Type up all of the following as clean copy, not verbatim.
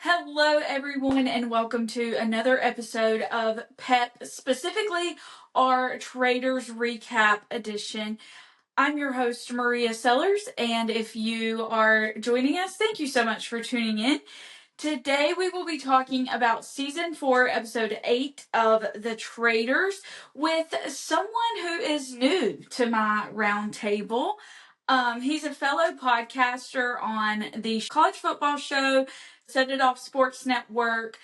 Hello, everyone, and welcome to another episode of PEP, specifically our Traitors Recap Edition. I'm your host, Maria Sellers, and if you are joining us, thank you so much for tuning in. Today, we will be talking about Season 4, Episode 8 of The Traitors with someone who is new to my roundtable. He's a fellow podcaster on the college football show, Ceditoff Sports Network,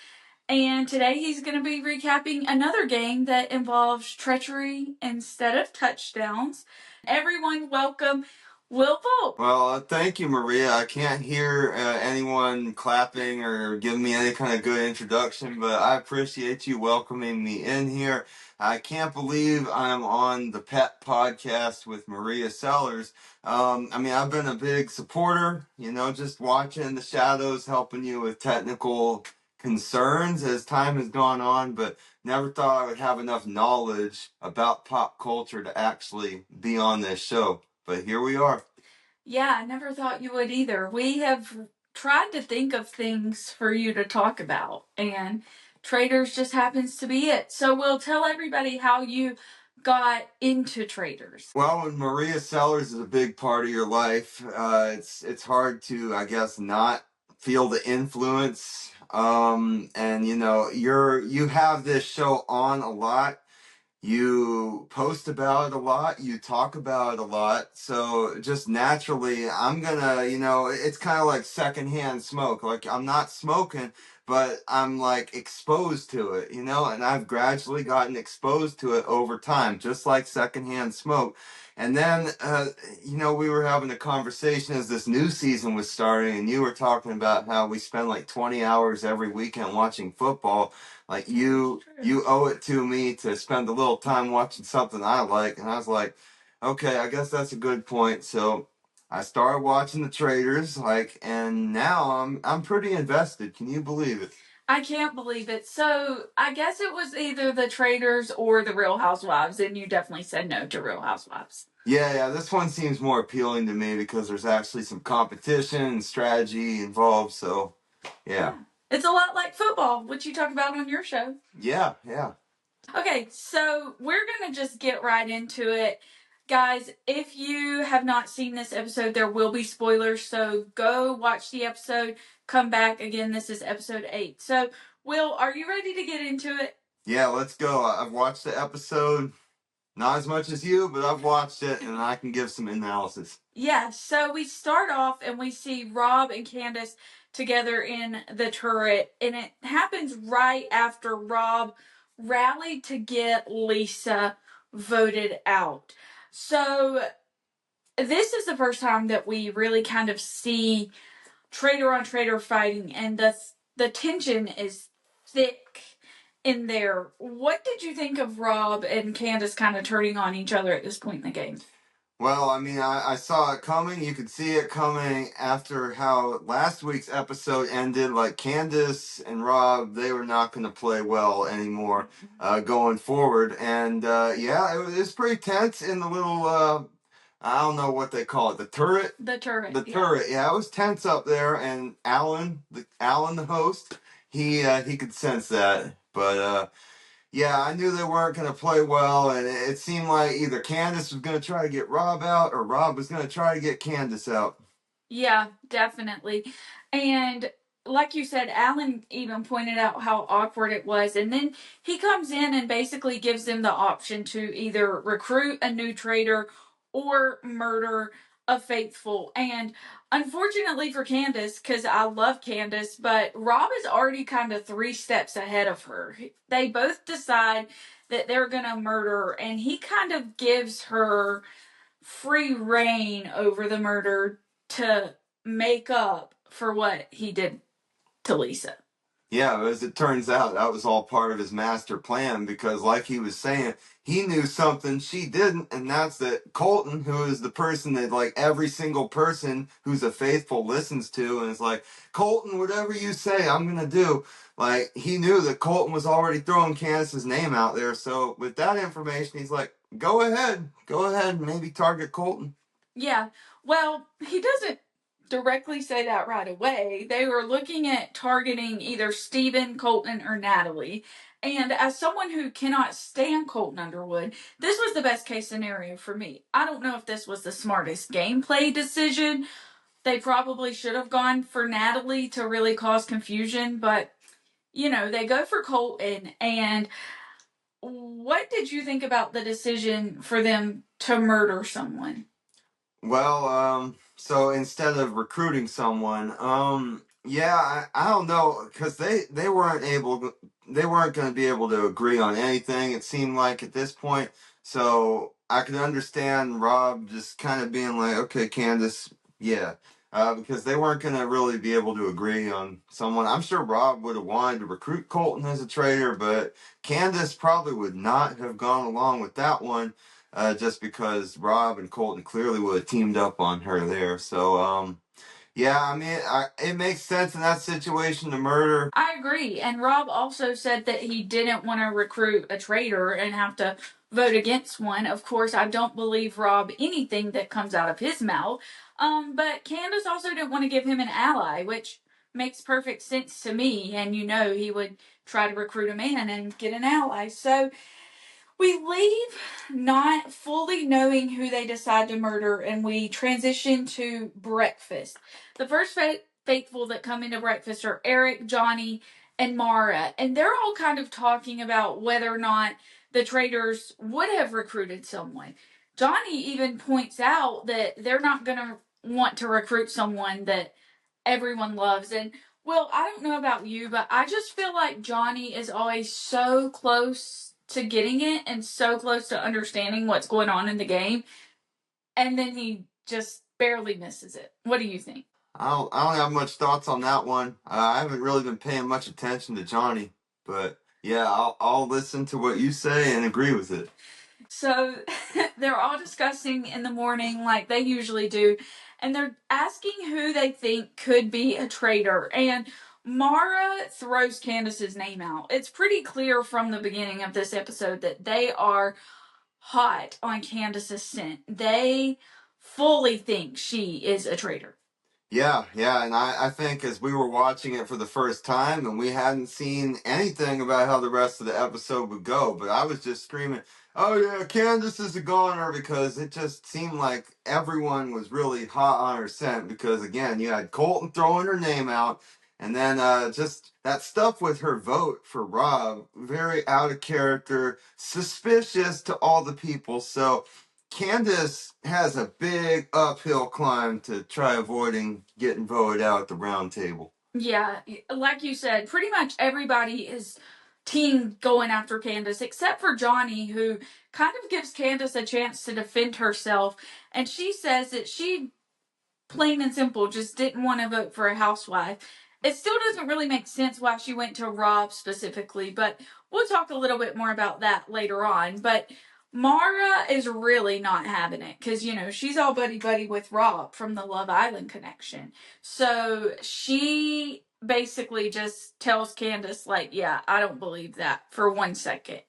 and today he's going to be recapping another game that involves treachery instead of touchdowns. Everyone, welcome Will Volk. Well, thank you, Maria. I can't hear anyone clapping or giving me any kind of good introduction, but I appreciate you welcoming me in here. I can't believe I'm on the Pet Podcast with Maria Sellers. I've been a big supporter, just watching the shadows, helping you with technical concerns as time has gone on, but never thought I would have enough knowledge about pop culture to actually be on this show. But here we are. Yeah, I never thought you would either. We have tried to think of things for you to talk about, and Traitors just happens to be it. So we'll tell everybody how you got into Traitors. Well, when Maria Sellers is a big part of your life, it's hard to, I guess, not feel the influence. And you have this show on a lot. You post about it a lot, you talk about it a lot, so just naturally, I'm gonna, it's kind of like secondhand smoke. Like, I'm not smoking, but I'm like exposed to it, and I've gradually gotten exposed to it over time, just like secondhand smoke. And then, we were having a conversation as this new season was starting, and you were talking about how we spend like 20 hours every weekend watching football. Like you owe it to me to spend a little time watching something I like. And I was like, okay, I guess that's a good point. So I started watching the Traitors, and now I'm pretty invested. Can you believe it? I can't believe it. So I guess it was either the Traitors or the Real Housewives, and you definitely said no to Real Housewives. Yeah, this one seems more appealing to me because there's actually some competition and strategy involved. So, yeah. It's a lot like football, which you talk about on your show. Yeah. Okay, so we're going to just get right into it. Guys, if you have not seen this episode, there will be spoilers, so go watch the episode, come back. Again, this is episode 8. So, Will, are you ready to get into it? Yeah, let's go. I've watched the episode. Not as much as you, but I've watched it and I can give some analysis. Yeah, so we start off and we see Rob and Candace together in the turret, and it happens right after Rob rallied to get Lisa voted out. So this is the first time that we really kind of see traitor on traitor fighting, and the tension is thick in there. What did you think of Rob and Candace kind of turning on each other at this point in the game? Well, I saw it coming. You could see it coming after how last week's episode ended. Like, Candace and Rob, they were not going to play well anymore going forward. And it was pretty tense in the little, I don't know what they call it, the turret? The turret. The turret, yeah, it was tense up there. And Alan, the host, he could sense that. But, yeah, I knew they weren't going to play well, and it seemed like either Candace was going to try to get Rob out or Rob was going to try to get Candace out. Yeah, definitely. And like you said, Alan even pointed out how awkward it was. And then he comes in and basically gives them the option to either recruit a new traitor or murder a faithful. And unfortunately for Candace, because I love Candace, but Rob is already kind of 3 steps ahead of her. They both decide that they're going to murder her, and he kind of gives her free reign over the murder to make up for what he did to Lisa. Yeah, as it turns out, that was all part of his master plan because, like he was saying, he knew something she didn't, and that's that Colton, who is the person that, like, every single person who's a faithful listens to, and is like, Colton, whatever you say, I'm going to do. Like, he knew that Colton was already throwing Candace's name out there, so with that information, he's like, go ahead, maybe target Colton. Yeah, well, he doesn't directly say that right away. They were looking at targeting either Steven, Colton, or Natalie. And as someone who cannot stand Colton Underwood, this was the best case scenario for me. I don't know if this was the smartest gameplay decision. They probably should have gone for Natalie to really cause confusion, but they go for Colton. And what did you think about the decision for them to murder someone? Well, so instead of recruiting someone, yeah, I don't know, because they they weren't going to be able to agree on anything. It seemed like at this point, so I could understand Rob just kind of being like, okay, Candace, yeah, because they weren't going to really be able to agree on someone. I'm sure Rob would have wanted to recruit Colton as a traitor, but Candace probably would not have gone along with that one, just because Rob and Colton clearly would have teamed up on her there. So, yeah, I mean, it makes sense in that situation to murder. I agree. And Rob also said that he didn't want to recruit a traitor and have to vote against one. Of course, I don't believe Rob anything that comes out of his mouth. But Candace also didn't want to give him an ally, which makes perfect sense to me. And he would try to recruit a man and get an ally. So we leave not fully knowing who they decide to murder, and we transition to breakfast. The first faithful that come into breakfast are Eric, Johnny, and Mara, and they're all kind of talking about whether or not the traitors would have recruited someone. Johnny even points out that they're not going to want to recruit someone that everyone loves. And well, I don't know about you, but I just feel like Johnny is always so close to getting it and so close to understanding what's going on in the game, and then he just barely misses it. What do you think? I don't have much thoughts on that one. I haven't really been paying much attention to Johnny, but yeah, I'll listen to what you say and agree with it. So they're all discussing in the morning like they usually do, and they're asking who they think could be a traitor. And Mara throws Candace's name out. It's pretty clear from the beginning of this episode that they are hot on Candace's scent. They fully think she is a traitor. Yeah, and I think as we were watching it for the first time and we hadn't seen anything about how the rest of the episode would go, but I was just screaming, oh yeah, Candace is a goner, because it just seemed like everyone was really hot on her scent, because again, you had Colton throwing her name out, and then just that stuff with her vote for Rob, very out of character, suspicious to all the people, so Candace has a big uphill climb to try avoiding getting voted out at the round table. Yeah, like you said, pretty much everybody is team going after Candace except for Johnny, who kind of gives Candace a chance to defend herself. And she says that she plain and simple just didn't want to vote for a housewife. It still doesn't really make sense why she went to Rob specifically, but we'll talk a little bit more about that later on. But Mara is really not having it because, she's all buddy buddy with Rob from the Love Island connection. So she basically just tells Candace, like, yeah, I don't believe that for 1 second.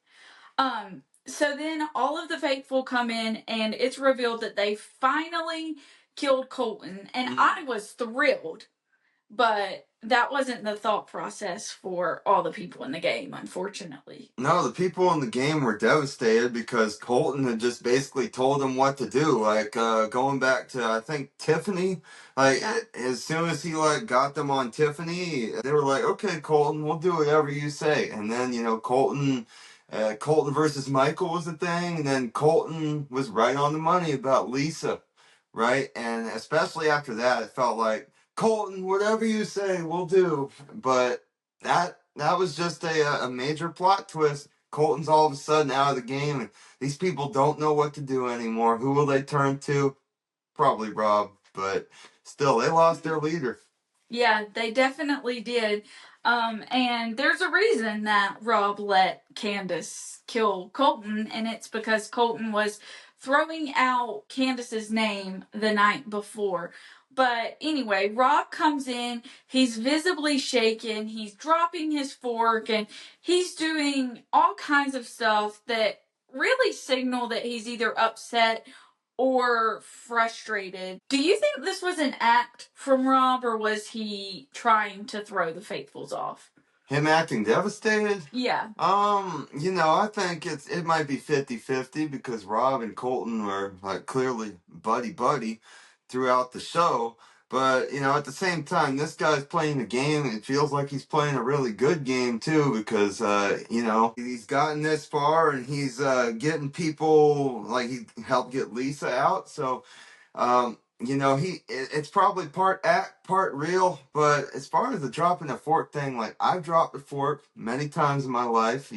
So then all of the faithful come in and it's revealed that they finally killed Colton, and I was thrilled, but that wasn't the thought process for all the people in the game, unfortunately. No, the people in the game were devastated because Colton had just basically told them what to do. Like going back to, I think, Tiffany. Like Yeah. as soon as he got them on Tiffany, they were like, "Okay, Colton, we'll do whatever you say." And then Colton versus Michael was the thing, and then Colton was right on the money about Lisa, right? And especially after that, it felt like, Colton, whatever you say, we'll do. But that was just a major plot twist. Colton's all of a sudden out of the game, and these people don't know what to do anymore. Who will they turn to? Probably Rob, but still, they lost their leader. Yeah, they definitely did. And there's a reason that Rob let Candace kill Colton, and it's because Colton was throwing out Candace's name the night before. But anyway, Rob comes in, he's visibly shaken, he's dropping his fork, and he's doing all kinds of stuff that really signal that he's either upset or frustrated. Do you think this was an act from Rob, or was he trying to throw the faithfuls off? Him acting devastated? Yeah. I think it might be 50-50 because Rob and Colton were like clearly buddy throughout the show. But, at the same time, this guy's playing the game. It feels like he's playing a really good game, too, because, he's gotten this far and he's getting people, like, he helped get Lisa out. So, it's probably part act, part real. But as far as the dropping a fork thing, like, I've dropped a fork many times in my life.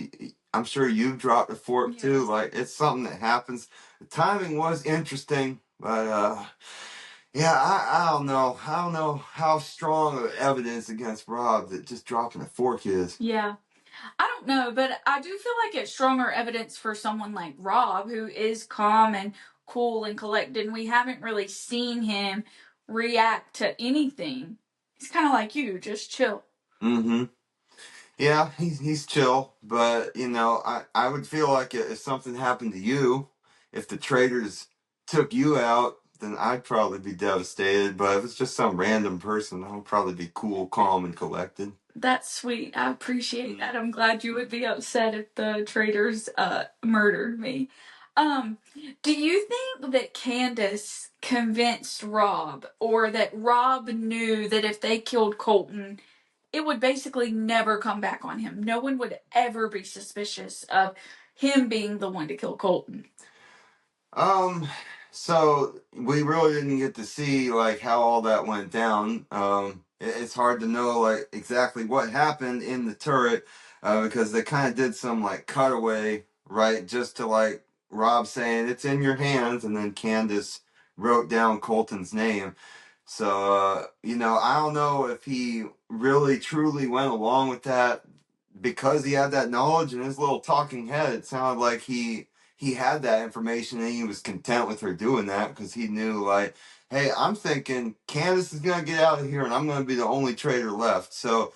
I'm sure you've dropped a fork, too. Like, it's something that happens. The timing was interesting, but, yeah, I don't know. I don't know how strong of evidence against Rob that just dropping a fork is. Yeah. I don't know, but I do feel like it's stronger evidence for someone like Rob, who is calm and cool and collected, and we haven't really seen him react to anything. He's kind of like you, just chill. Mm-hmm. Yeah, he's chill, but I would feel like if something happened to you, if the Traitors took you out, then I'd probably be devastated. But if it's just some random person, I would probably be cool, calm, and collected. That's sweet. I appreciate that. I'm glad you would be upset if the Traitors murdered me. Do you think that Candace convinced Rob, or that Rob knew that if they killed Colton, it would basically never come back on him? No one would ever be suspicious of him being the one to kill Colton. So we really didn't get to see like how all that went down. It's hard to know like exactly what happened in the turret, because they kind of did some like cutaway, right, just to like Rob saying it's in your hands, and then Candace wrote down Colton's name. So I don't know if he really truly went along with that because he had that knowledge in his little talking head. It sounded like he had that information and he was content with her doing that because he knew, like, hey, I'm thinking Candace is going to get out of here and I'm going to be the only traitor left. So,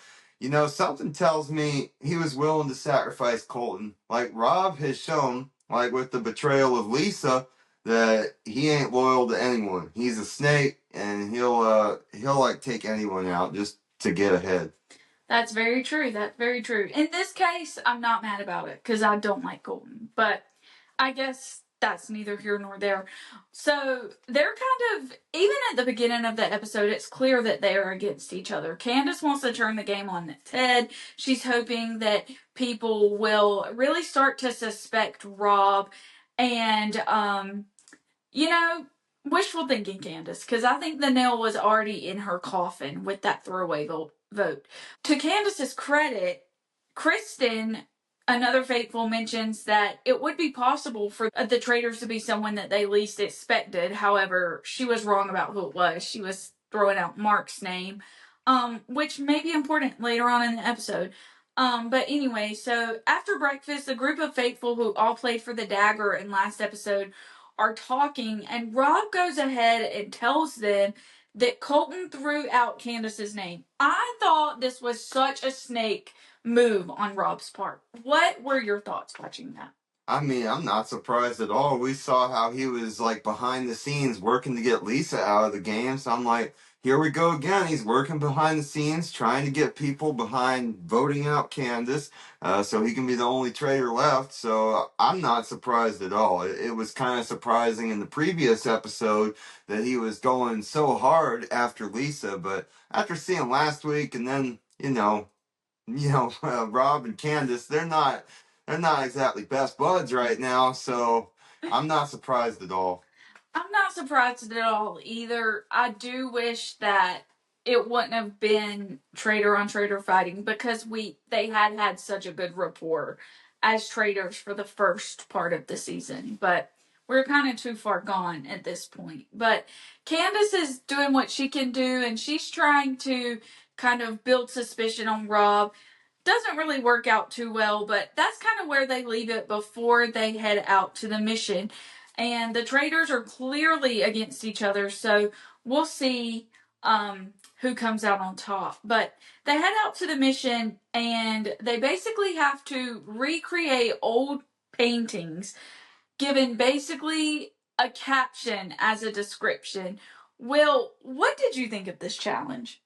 something tells me he was willing to sacrifice Colton. Like Rob has shown, like with the betrayal of Lisa, that he ain't loyal to anyone. He's a snake and he'll like take anyone out just to get ahead. That's very true. That's very true. In this case, I'm not mad about it because I don't like Colton. But I guess that's neither here nor there. So they're kind of, even at the beginning of the episode, it's clear that they are against each other. Candace wants to turn the game on its head. She's hoping that people will really start to suspect Rob. And, wishful thinking, Candace, because I think the nail was already in her coffin with that throwaway vote. To Candace's credit, Kristen, another faithful, mentions that it would be possible for the Traitors to be someone that they least expected. However, she was wrong about who it was. She was throwing out Mark's name, which may be important later on in the episode. But anyway, so after breakfast, the group of faithful who all played for the dagger in last episode are talking, and Rob goes ahead and tells them that Colton threw out Candace's name. I thought this was such a snake move on Rob's part. What were your thoughts watching that? I mean, I'm not surprised at all. We saw how he was like behind the scenes working to get Lisa out of the game. So I'm like, here we go again. He's working behind the scenes, trying to get people behind voting out Candace, so he can be the only traitor left. So I'm not surprised at all. It was kind of surprising in the previous episode that he was going so hard after Lisa, but after seeing last week and then, Rob and Candace, they're not exactly best buds right now, so I'm not surprised at all. I'm not surprised at all either. I do wish that it wouldn't have been traitor on traitor fighting because they had such a good rapport as traitors for the first part of the season, but we're kind of too far gone at this point. But Candace is doing what she can do, and she's trying to kind of build suspicion on Rob. Doesn't really work out too well, but that's kind of where they leave it before they head out to the mission. And the Traitors are clearly against each other, so we'll see who comes out on top. But they head out to the mission, and they basically have to recreate old paintings, given basically a caption as a description. Will, what did you think of this challenge?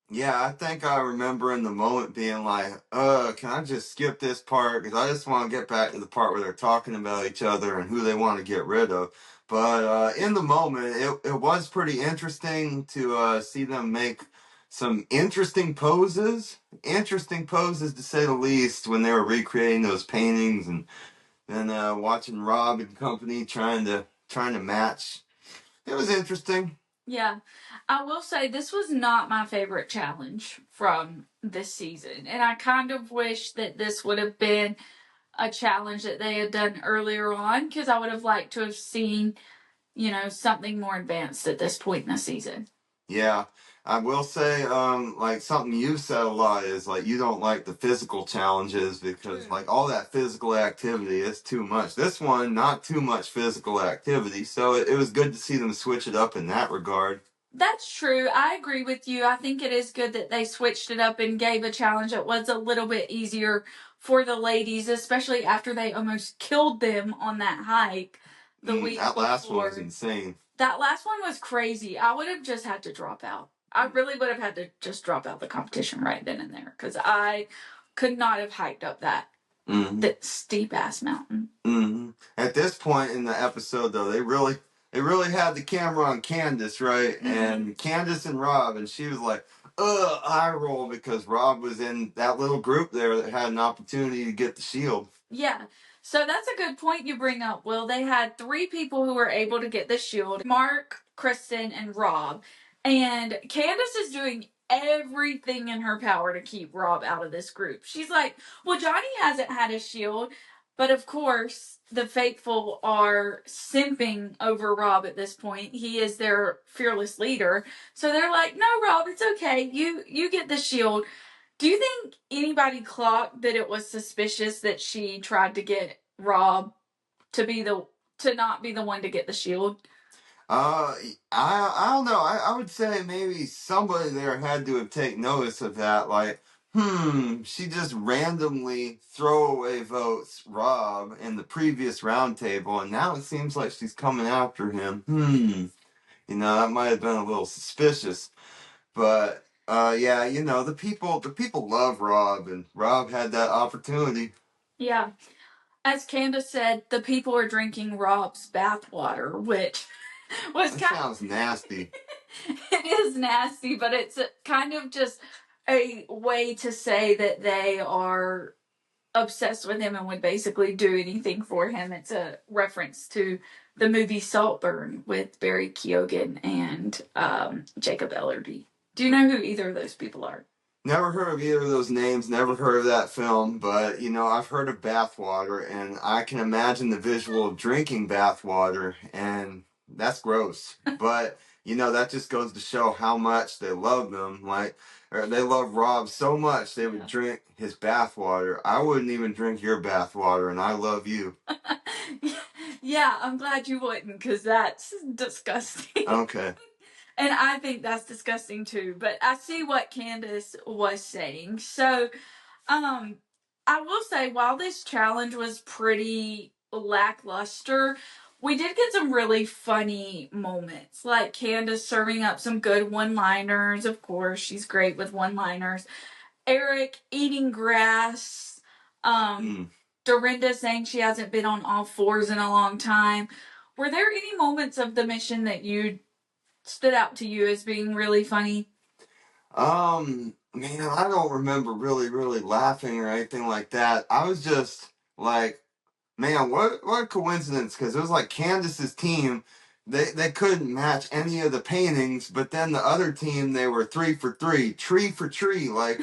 Yeah, I think I remember in the moment being like, can I just skip this part? Because I just want to get back to the part where they're talking about each other and who they want to get rid of. But in the moment, it was pretty interesting to see them make some interesting poses to say the least, when they were recreating those paintings, and then watching Rob and company trying to match. It was interesting. Yeah, I will say this was not my favorite challenge from this season. And I kind of wish that this would have been a challenge that they had done earlier on, because I would have liked to have seen, something more advanced at this point in the season. Yeah, I will say, like something you've said a lot is like you don't like the physical challenges because like all that physical activity is too much. This one, not too much physical activity, so it was good to see them switch it up in that regard. That's true. I agree with you. I think it is good that they switched it up and gave a challenge that was a little bit easier for the ladies, especially after they almost killed them on that hike the week That last one was before. insane. That last one was crazy. I would have just had to drop out. I really would have had to just drop out the competition right then and there, because I could not have hiked up that steep ass mountain. At this point in the episode, though, they really had the camera on Candace, right? And Candace and Rob, and she was like, eye roll, because Rob was in that little group there that had an opportunity to get the shield. Yeah. So that's a good point you bring up, Will. They had 3 people who were able to get the shield: Mark, Kristen, and Rob. And Candace is doing everything in her power to keep Rob out of this group. She's like, well, Johnny hasn't had a shield. But of course, the faithful are simping over Rob at this point. He is their fearless leader. So they're like, no, Rob, it's okay. You get the shield. Do you think anybody clocked that it was suspicious that she tried to get Rob to not be the one to get the shield? I don't know. I would say maybe somebody there had to have taken notice of that. Like, she just randomly throwaway votes Rob in the previous roundtable, and now it seems like she's coming after him. That might have been a little suspicious. But yeah, the people love Rob, and Rob had that opportunity. Yeah. As Candace said, the people are drinking Rob's bathwater, which was That sounds nasty. It is nasty, but it's kind of just a way to say that they are obsessed with him and would basically do anything for him. It's a reference to the movie Saltburn with Barry Keoghan and Jacob Elordi. Do you know who either of those people are? Never heard of either of those names, never heard of that film, but I've heard of bathwater, and I can imagine the visual of drinking bathwater, and that's gross. But that just goes to show how much they love them. Like, or they love Rob so much they would drink his bathwater. I wouldn't even drink your bathwater, and I love you. Yeah, I'm glad you wouldn't, because that's disgusting. Okay. And I think that's disgusting too. But I see what Candace was saying. So, I will say, while this challenge was pretty lackluster, we did get some really funny moments. Like Candace serving up some good one-liners. Of course, she's great with one-liners. Eric eating grass. Dorinda saying she hasn't been on all fours in a long time. Were there any moments of the mission that you stood out to you as being really funny? Man, I don't remember really, really laughing or anything like that. I was just like, man, what a coincidence, because it was like Candace's team. They couldn't match any of the paintings, but then the other team, they were 3 for 3, tree for tree, like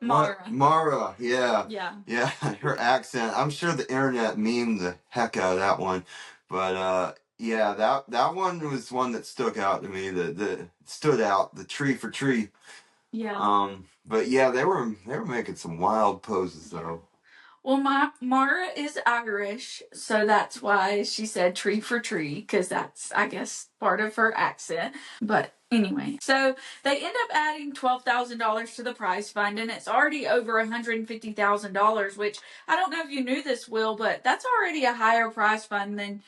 Mara, yeah. Yeah, her accent. I'm sure the internet memed the heck out of that one, but yeah, that one was one that stuck out to me. The tree for tree. Yeah. But yeah, they were making some wild poses though. Well, Mara is Irish, so that's why she said tree for tree, because that's, I guess, part of her accent. But anyway, so they end up adding $12,000 to the prize fund, and it's already over $150,000, which I don't know if you knew this, Will, but that's already a higher prize fund than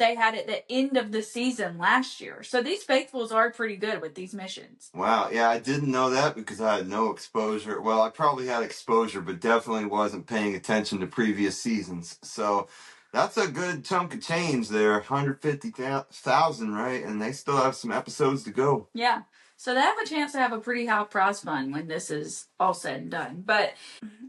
they had at the end of the season last year. So these faithfuls are pretty good with these missions. Wow, yeah, I didn't know that because I had no exposure. Well, I probably had exposure, but definitely wasn't paying attention to previous seasons. So that's a good chunk of change there, 150,000, right? And they still have some episodes to go. Yeah. So they have a chance to have a pretty high prize fund when this is all said and done. But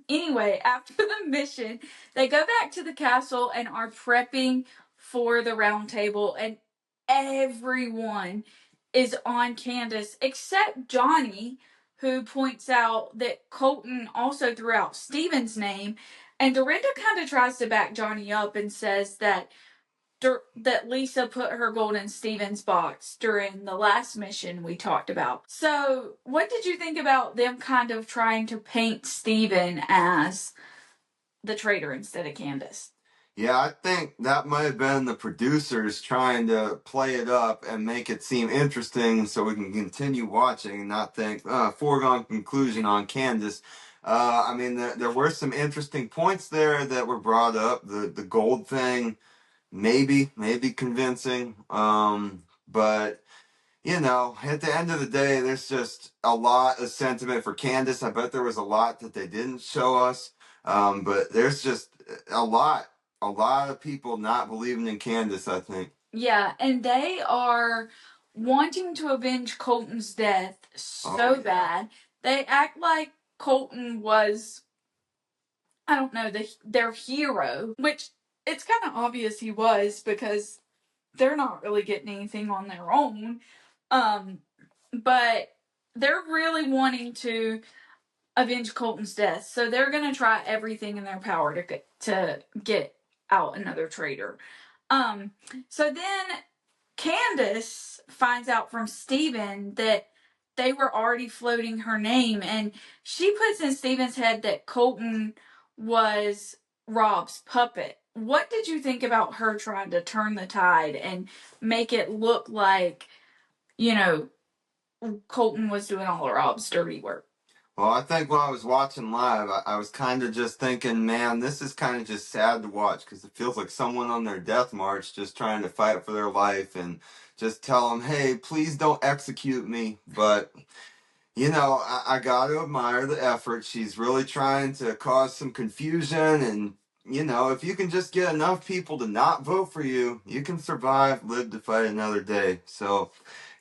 anyway, after the mission, they go back to the castle and are prepping for the round table, and everyone is on Candace except Johnny, who points out that Colton also threw out Steven's name, and Dorinda kind of tries to back Johnny up and says that Lisa put her gold in Steven's box during the last mission we talked about. So, what did you think about them kind of trying to paint Steven as the traitor instead of Candace? Yeah, I think that might have been the producers trying to play it up and make it seem interesting so we can continue watching and not think, foregone conclusion on Candace. I mean, there were some interesting points there that were brought up. The gold thing, maybe convincing. But at the end of the day, there's just a lot of sentiment for Candace. I bet there was a lot that they didn't show us. But there's just a lot of people not believing in Candace, I think. Yeah, and they are wanting to avenge Colton's death so bad. They act like Colton was, I don't know, their hero, which it's kind of obvious he was because they're not really getting anything on their own. But they're really wanting to avenge Colton's death, so they're gonna try everything in their power to get out another traitor. So then Candace finds out from Steven that they were already floating her name, and she puts in Steven's head that Colton was Rob's puppet. What did you think about her trying to turn the tide and make it look like, Colton was doing all of Rob's dirty work? Well, I think when I was watching live, I was kind of just thinking, man, this is kind of just sad to watch because it feels like someone on their death march just trying to fight for their life and just tell them, hey, please don't execute me. But I got to admire the effort. She's really trying to cause some confusion. And, if you can just get enough people to not vote for you, you can survive, live to fight another day. So,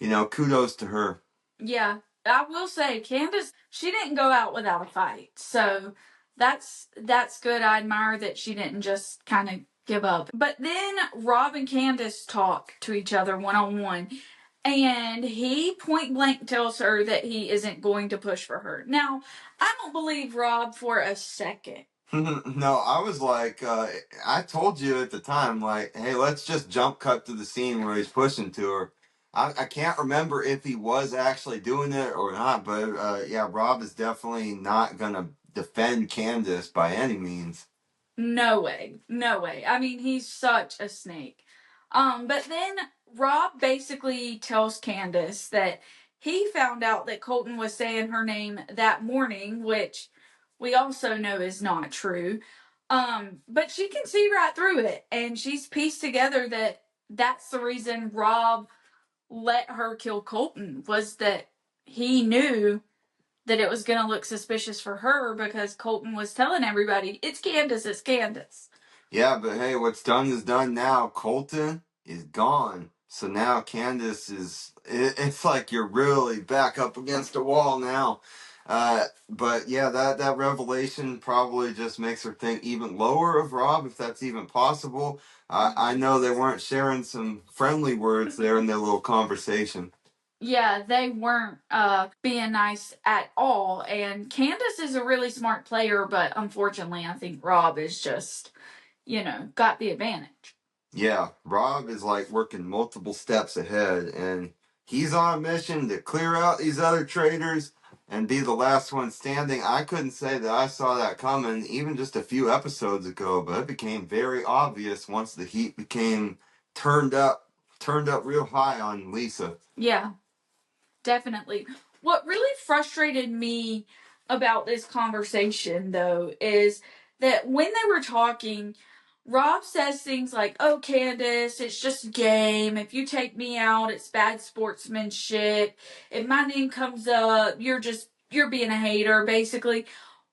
kudos to her. Yeah, I will say Candace, she didn't go out without a fight. So that's good. I admire that she didn't just kind of give up. But then Rob and Candace talk to each other one on one, and he point blank tells her that he isn't going to push for her. Now, I don't believe Rob for a second. No, I was like, I told you at the time, like, hey, let's just jump cut to the scene where he's pushing to her. I can't remember if he was actually doing it or not, but yeah, Rob is definitely not gonna defend Candace by any means. No way. No way. I mean, he's such a snake. But then Rob basically tells Candace that he found out that Colton was saying her name that morning, which we also know is not true. But she can see right through it, and she's pieced together that that's the reason Rob let her kill Colton, was that he knew that it was going to look suspicious for her because Colton was telling everybody, it's Candace, it's Candace. Yeah, but hey, what's done is done now. Colton is gone. So now Candace it's like you're really back up against a wall now. But yeah, that revelation probably just makes her think even lower of Rob, if that's even possible. I know they weren't sharing some friendly words there in their little conversation. Yeah, they weren't being nice at all. And Candace is a really smart player, but unfortunately, I think Rob is just, got the advantage. Yeah, Rob is like working multiple steps ahead, and he's on a mission to clear out these other traitors and be the last one standing. I couldn't say that I saw that coming even just a few episodes ago, but it became very obvious once the heat became turned up real high on Lisa. Yeah, definitely. What really frustrated me about this conversation, though, is that when they were talking, Rob says things like, "Oh, Candace, it's just a game. If you take me out, it's bad sportsmanship. If my name comes up, you're being a hater, basically."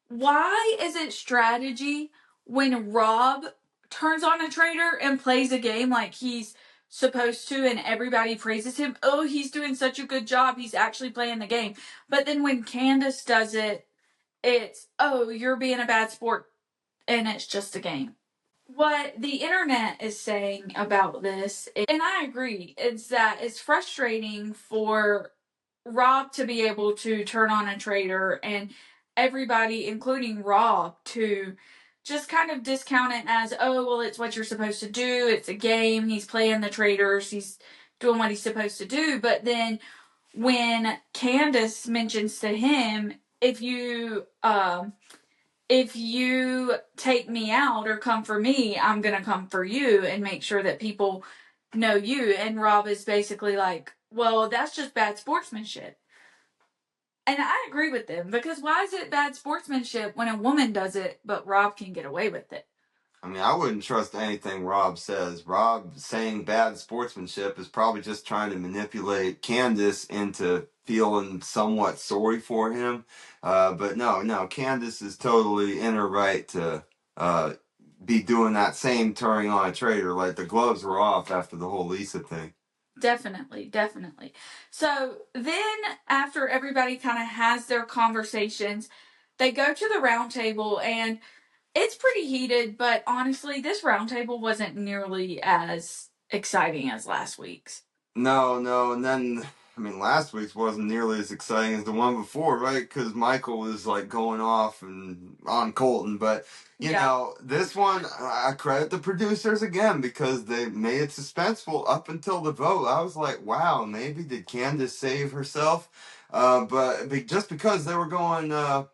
Why is it strategy when Rob turns on a traitor and plays a game like he's supposed to and everybody praises him? Oh, he's doing such a good job. He's actually playing the game. But then when Candace does it, it's, "Oh, you're being a bad sport and it's just a game." What the internet is saying about this, and I agree, is that it's frustrating for Rob to be able to turn on a traitor and everybody, including Rob, to just kind of discount it as, "Oh, well, it's what you're supposed to do. It's a game. He's playing the traitors. He's doing what he's supposed to do." But then when Candace mentions to him, if you take me out or come for me, I'm going to come for you and make sure that people know you. And Rob is basically like, "Well, that's just bad sportsmanship." And I agree with them, because why is it bad sportsmanship when a woman does it, but Rob can get away with it? I mean, I wouldn't trust anything Rob says. Rob saying bad sportsmanship is probably just trying to manipulate Candace into feeling somewhat sorry for him. But no, Candace is totally in her right to be doing that same turning on a traitor. Like, the gloves were off after the whole Lisa thing. Definitely. So then, after everybody kind of has their conversations, they go to the round table, and it's pretty heated, but honestly, this roundtable wasn't nearly as exciting as last week's. No, and then, I mean, last week's wasn't nearly as exciting as the one before, right? Because Michael was like going off and on Colton, but you know, this one, I credit the producers again because they made it suspenseful up until the vote. I was like, wow, maybe did Candace save herself? But just because they were going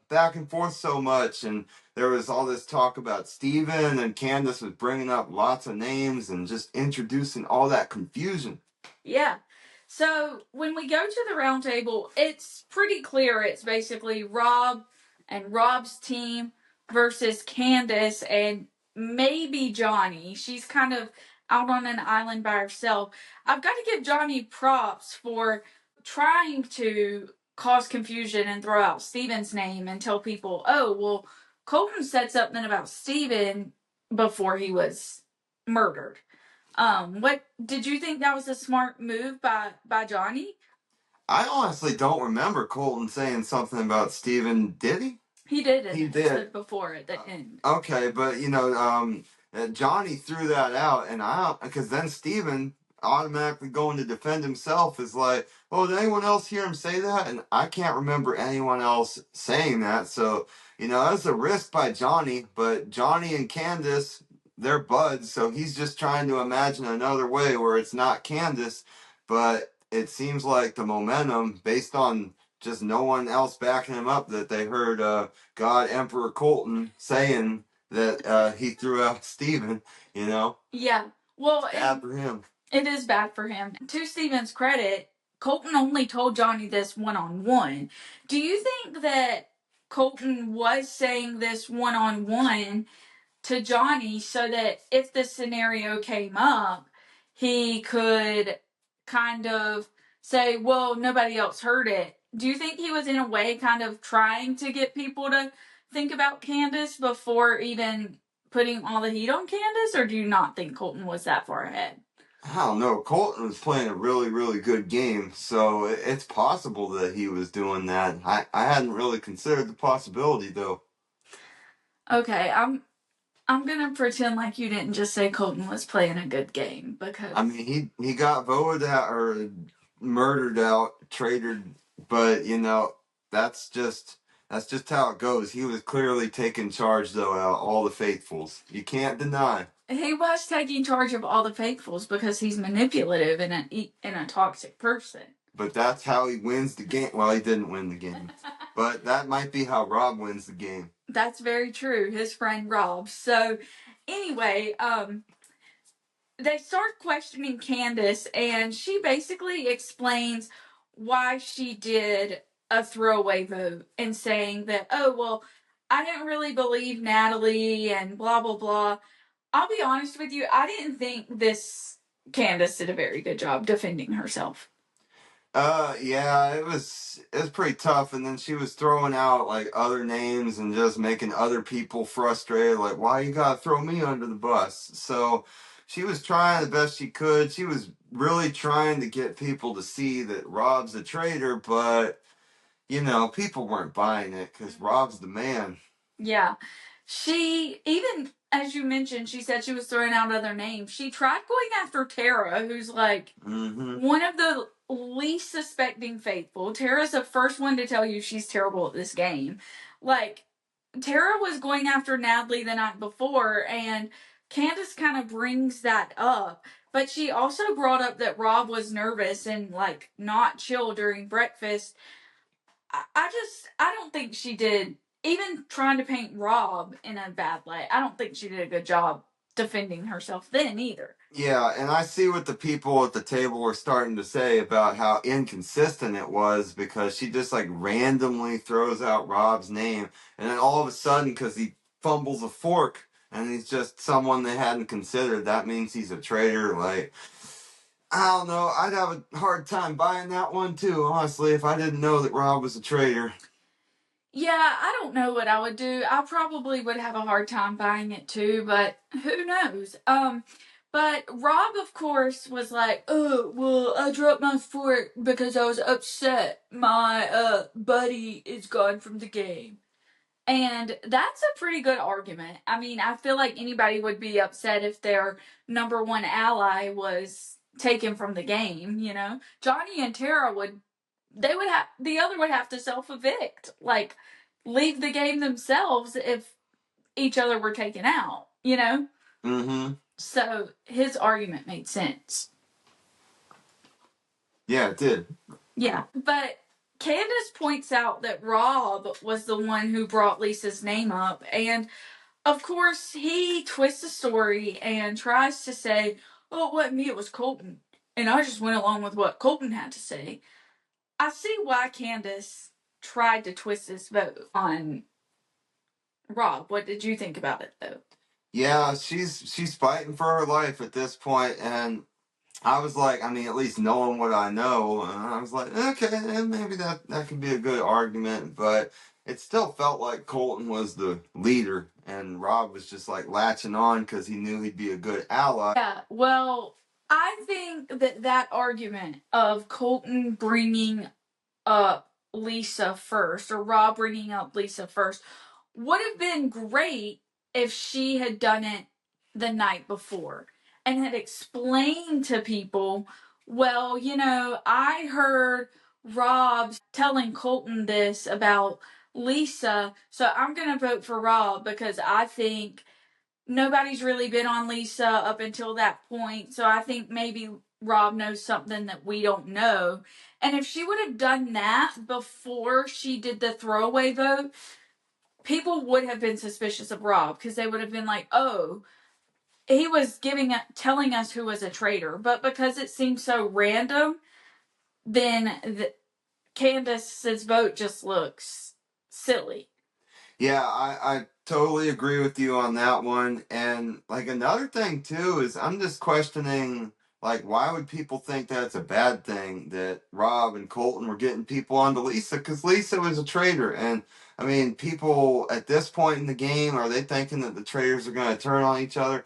back and forth so much, and there was all this talk about Steven, and Candace was bringing up lots of names and just introducing all that confusion. Yeah. So when we go to the round table, it's pretty clear it's basically Rob and Rob's team versus Candace and maybe Johnny. She's kind of out on an island by herself. I've got to give Johnny props for trying to cause confusion and throw out Steven's name and tell people, "Oh, well, Colton said something about Steven before he was murdered." What did you think that was a smart move by Johnny? I honestly don't remember Colton saying something about Steven. Did he? He did it. He did. Before at the end. Okay, but Johnny threw that out, and because then Steven automatically going to defend himself is like, "Oh, did anyone else hear him say that?" And I can't remember anyone else saying that. So, that's a risk by Johnny, but Johnny and Candace, they're buds, so he's just trying to imagine another way where it's not Candace, but it seems like the momentum, based on just no one else backing him up, that they heard God Emperor Colton saying that he threw out Steven. Yeah. Well, bad for him. It is bad for him. To Steven's credit, Colton only told Johnny this one-on-one. Do you think that Colton was saying this one-on-one to Johnny so that if the scenario came up, he could kind of say, "Well, nobody else heard it"? Do you think he was in a way kind of trying to get people to think about Candace before even putting all the heat on Candace, or do you not think Colton was that far ahead? I don't know. Colton was playing a really, really good game, so it's possible that he was doing that. I hadn't really considered the possibility, though. Okay, I'm gonna pretend like you didn't just say Colton was playing a good game, because I mean, he got voted out or murdered out, traitor, but that's just how it goes. He was clearly taking charge, though, out of all the faithfuls. You can't deny. he was taking charge of all the faithfuls because he's manipulative and a toxic person. But that's how he wins the game. Well, he didn't win the game, but that might be how Rob wins the game. That's very true. His friend Rob. So, anyway, they start questioning Candace, and she basically explains why she did a throwaway vote and saying that, "Oh, well, I didn't really believe Natalie and blah, blah, blah." I'll be honest with you, I didn't think Candace did a very good job defending herself. Yeah, it was pretty tough, and then she was throwing out like other names and just making other people frustrated, like, why you gotta throw me under the bus? So she was trying the best she could. She was really trying to get people to see that Rob's a traitor, but people weren't buying it because Rob's the man. Yeah. She, even as you mentioned, she said she was throwing out other names. She tried going after Tara, who's like one of the least suspecting faithful. Tara's the first one to tell you she's terrible at this game. Like, Tara was going after Natalie the night before, and Candace kind of brings that up. But she also brought up that Rob was nervous and, like, not chill during breakfast. I don't think she did, even trying to paint Rob in a bad light, I don't think she did a good job defending herself then either. Yeah, and I see what the people at the table were starting to say about how inconsistent it was because she just like randomly throws out Rob's name, and then all of a sudden, because he fumbles a fork and he's just someone they hadn't considered, that means he's a traitor. Like, I don't know, I'd have a hard time buying that one too, honestly, if I didn't know that Rob was a traitor. Yeah, I don't know what I would do. I probably would have a hard time buying it too, but who knows? But Rob, of course, was like, "Oh, well, I dropped my fork because I was upset. My buddy is gone from the game." And that's a pretty good argument. I mean, I feel like anybody would be upset if their number one ally was taken from the game, you know? Johnny and Tara the other would have to self evict, like leave the game themselves if each other were taken out, you know? Mm-hmm. So his argument made sense. Yeah, it did. Yeah. But Candace points out that Rob was the one who brought Lisa's name up, and of course, he twists the story and tries to say, "Oh, it wasn't me, it was Colton. And I just went along with what Colton had to say." I see why Candace tried to twist this vote on Rob. What did you think about it, though? Yeah, she's fighting for her life at this point, and I was like, I mean, at least knowing what I know, I was like, okay, maybe that could be a good argument, but it still felt like Colton was the leader, and Rob was just like latching on because he knew he'd be a good ally. Yeah, well, I think that argument of Colton bringing up Lisa first, or Rob bringing up Lisa first, would have been great if she had done it the night before and had explained to people, well, I heard Rob telling Colton this about Lisa, so I'm going to vote for Rob because I think nobody's really been on Lisa up until that point, so I think maybe Rob knows something that we don't know. And if she would have done that before she did the throwaway vote, people would have been suspicious of Rob because they would have been like, "Oh, he was telling us who was a traitor." But because it seems so random, then Candace's vote just looks silly. Yeah, I totally agree with you on that one. And like another thing too is I'm just questioning like why would people think that's a bad thing that Rob and Colton were getting people onto Lisa because Lisa was a traitor. And I mean, people at this point in the game, are they thinking that the traitors are going to turn on each other?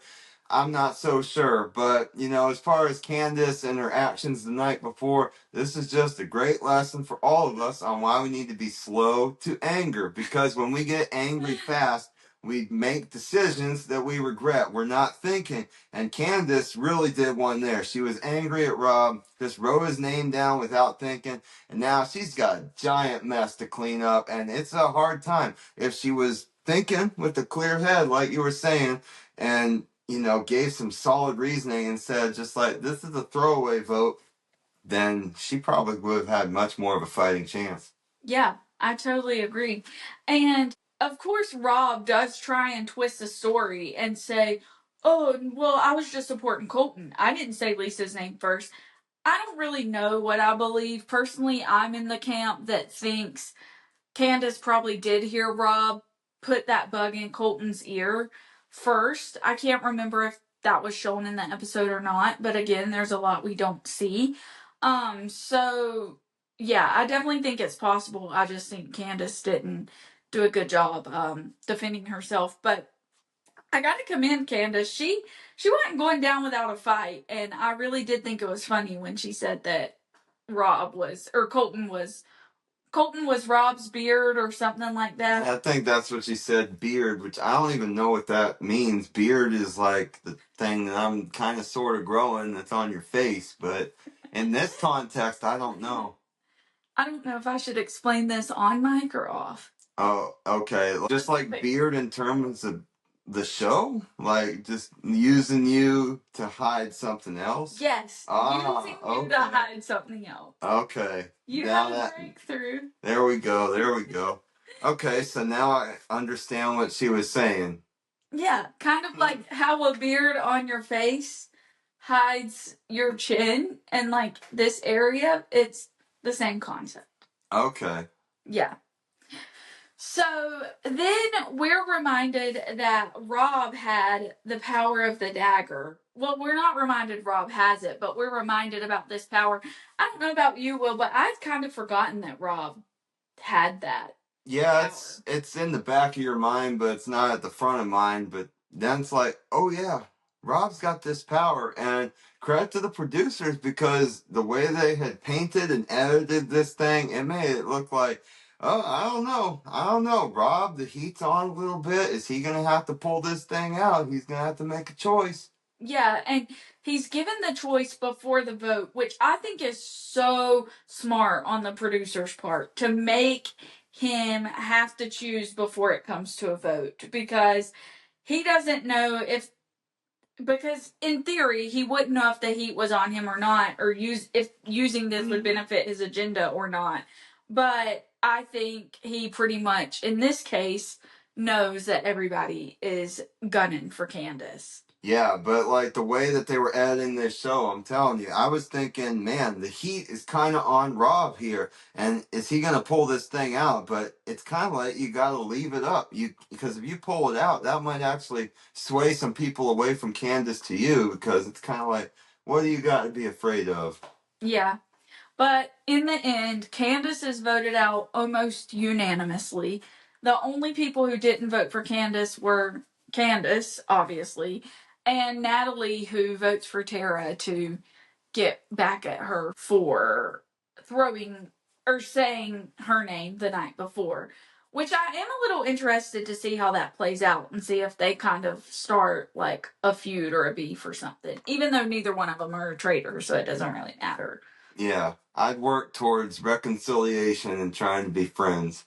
I'm not so sure, but as far as Candace and her actions the night before, this is just a great lesson for all of us on why we need to be slow to anger. Because when we get angry fast, we make decisions that we regret. We're not thinking. And Candace really did one there. She was angry at Rob, just wrote his name down without thinking, and now she's got a giant mess to clean up, and it's a hard time. If she was thinking with a clear head, like you were saying, and gave some solid reasoning and said just like this is a throwaway vote, then she probably would have had much more of a fighting chance. Yeah, I totally agree. And of course, Rob does try and twist the story and say, "Oh, well, I was just supporting Colton. I didn't say Lisa's name first." I don't really know what I believe. Personally, I'm in the camp that thinks Candace probably did hear Rob put that bug in Colton's ear. first. I can't remember if that was shown in the episode or not, but again, there's a lot we don't see. So yeah, I definitely think it's possible. I just think Candace didn't do a good job defending herself. But I gotta commend Candace. She wasn't going down without a fight, and I really did think it was funny when she said that Colton was Rob's beard or something like that. I think that's what she said, beard, which I don't even know what that means. Beard is like the thing that I'm kind of sort of growing that's on your face, but in this context, I don't know. I don't know if I should explain this on mic or off. Oh, okay. Just like beard in terms of the show? Like just using you to hide something else? Yes, using you to hide something else. Okay. You now had a breakthrough. There we go. Okay, so now I understand what she was saying. Yeah, kind of like how a beard on your face hides your chin and like this area. It's the same concept. Okay. Yeah. So then we're reminded that Rob had the power of the dagger. Well, we're not reminded Rob has it, but we're reminded about this power. I don't know about you, Will, but I've kind of forgotten that Rob had that. Yeah, it's in the back of your mind, but it's not at the front of mind. But then it's like, oh yeah, Rob's got this power, and credit to the producers because the way they had painted and edited this thing, it made it look like, oh, I don't know, Rob, the heat's on a little bit. Is he gonna have to pull this thing out? He's gonna have to make a choice. Yeah, and he's given the choice before the vote, which I think is so smart on the producer's part to make him have to choose before it comes to a vote because he doesn't know if because in theory he wouldn't know if the heat was on him or not or if using this would benefit his agenda or not. But I think he pretty much in this case knows that everybody is gunning for Candace. Yeah, but like the way that they were editing this show, I'm telling you, I was thinking, man, the heat is kind of on Rob here, and is he gonna pull this thing out? But it's kind of like you gotta leave it up, because if you pull it out, that might actually sway some people away from Candace to you, because it's kind of like, what do you got to be afraid of? Yeah. But in the end, Candace is voted out almost unanimously. The only people who didn't vote for Candace were Candace, obviously, and Natalie, who votes for Tara to get back at her for throwing or saying her name the night before. Which I am a little interested to see how that plays out and see if they kind of start like a feud or a beef or something. Even though neither one of them are traitors, so it doesn't really matter. Yeah, I'd work towards reconciliation and trying to be friends.